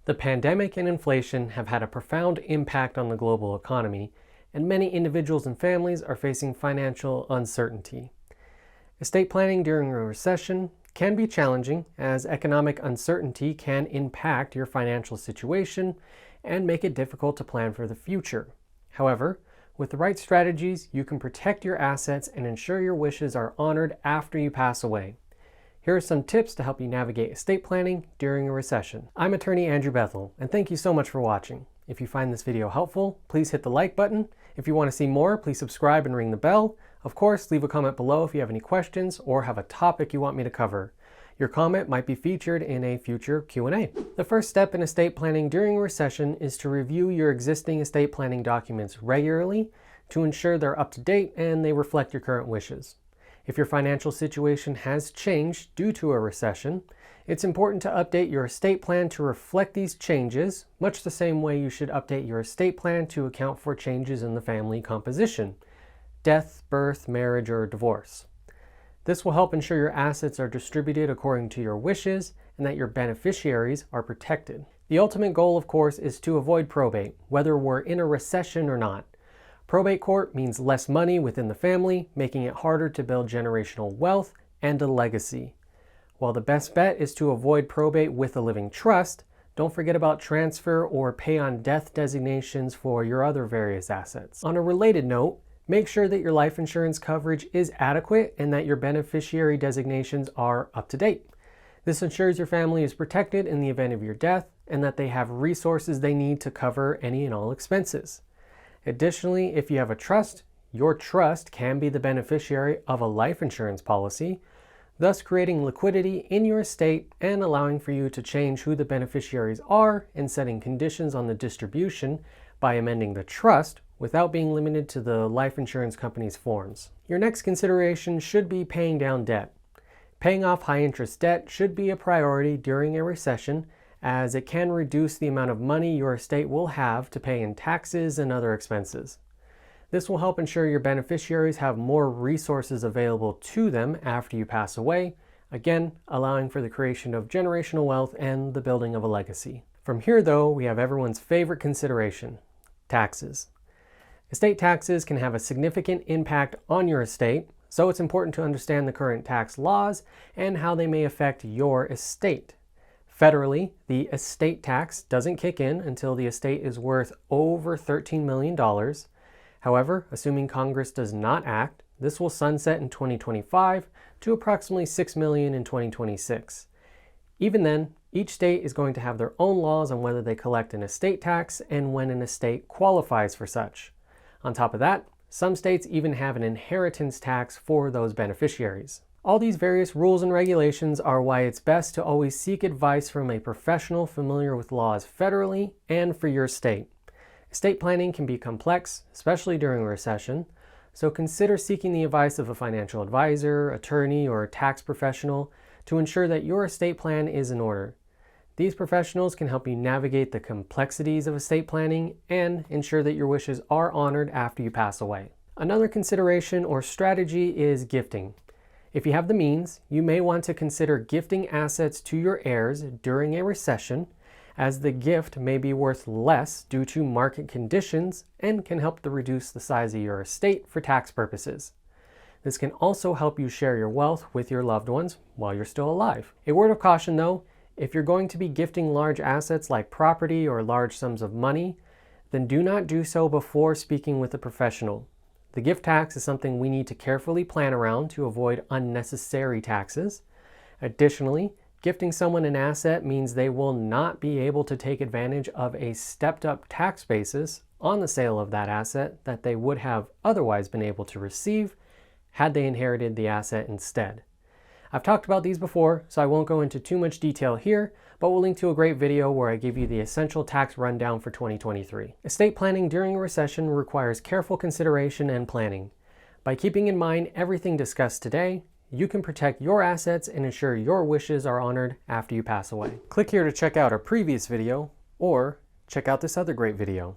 The pandemic and inflation have had a profound impact on the global economy, and many individuals and families are facing financial uncertainty. Estate planning during a recession can be challenging, as economic uncertainty can impact your financial situation and make it difficult to plan for the future. However, with the right strategies, you can protect your assets and ensure your wishes are honored after you pass away. Here are some tips to help you navigate estate planning during a recession. I'm attorney Andrew Bethel, and thank you so much for watching. If you find this video helpful, please hit the like button. If you want to see more, please subscribe and ring the bell. Of course, leave a comment below if you have any questions or have a topic you want me to cover. Your comment might be featured in a future Q&A. The first step in estate planning during a recession is to review your existing estate planning documents regularly to ensure they're up to date and they reflect your current wishes. If your financial situation has changed due to a recession, it's important to update your estate plan to reflect these changes, much the same way you should update your estate plan to account for changes in the family composition: death, birth, marriage, or divorce. This will help ensure your assets are distributed according to your wishes and that your beneficiaries are protected. The ultimate goal, of course, is to avoid probate, whether we're in a recession or not. Probate court means less money within the family, making it harder to build generational wealth and a legacy. While the best bet is to avoid probate with a living trust, don't forget about transfer or pay on death designations for your other various assets. On a related note, make sure that your life insurance coverage is adequate and that your beneficiary designations are up to date. This ensures your family is protected in the event of your death and that they have resources they need to cover any and all expenses. Additionally, if you have a trust, your trust can be the beneficiary of a life insurance policy, thus creating liquidity in your estate and allowing for you to change who the beneficiaries are and setting conditions on the distribution by amending the trust without being limited to the life insurance company's forms. Your next consideration should be paying down debt. Paying off high-interest debt should be a priority during a recession, as it can reduce the amount of money your estate will have to pay in taxes and other expenses. This will help ensure your beneficiaries have more resources available to them after you pass away, again, allowing for the creation of generational wealth and the building of a legacy. From here, though, we have everyone's favorite consideration: taxes. Estate taxes can have a significant impact on your estate, so it's important to understand the current tax laws and how they may affect your estate. Federally, the estate tax doesn't kick in until the estate is worth over $13 million. However, assuming Congress does not act, this will sunset in 2025 to approximately $6 million in 2026. Even then, each state is going to have their own laws on whether they collect an estate tax and when an estate qualifies for such. On top of that, some states even have an inheritance tax for those beneficiaries. All these various rules and regulations are why it's best to always seek advice from a professional familiar with laws federally and for your state. Estate planning can be complex, especially during a recession, so consider seeking the advice of a financial advisor, attorney, or tax professional to ensure that your estate plan is in order. These professionals can help you navigate the complexities of estate planning and ensure that your wishes are honored after you pass away. Another consideration or strategy is gifting. If you have the means, you may want to consider gifting assets to your heirs during a recession, as the gift may be worth less due to market conditions and can help to reduce the size of your estate for tax purposes. This can also help you share your wealth with your loved ones while you're still alive. A word of caution though, if you're going to be gifting large assets like property or large sums of money, then do not do so before speaking with a professional. The gift tax is something we need to carefully plan around to avoid unnecessary taxes. Additionally, gifting someone an asset means they will not be able to take advantage of a stepped-up tax basis on the sale of that asset that they would have otherwise been able to receive had they inherited the asset instead. I've talked about these before, so I won't go into too much detail here, but we'll link to a great video where I give you the essential tax rundown for 2023. Estate planning during a recession requires careful consideration and planning. By keeping in mind everything discussed today, you can protect your assets and ensure your wishes are honored after you pass away. Click here to check out our previous video, or check out this other great video.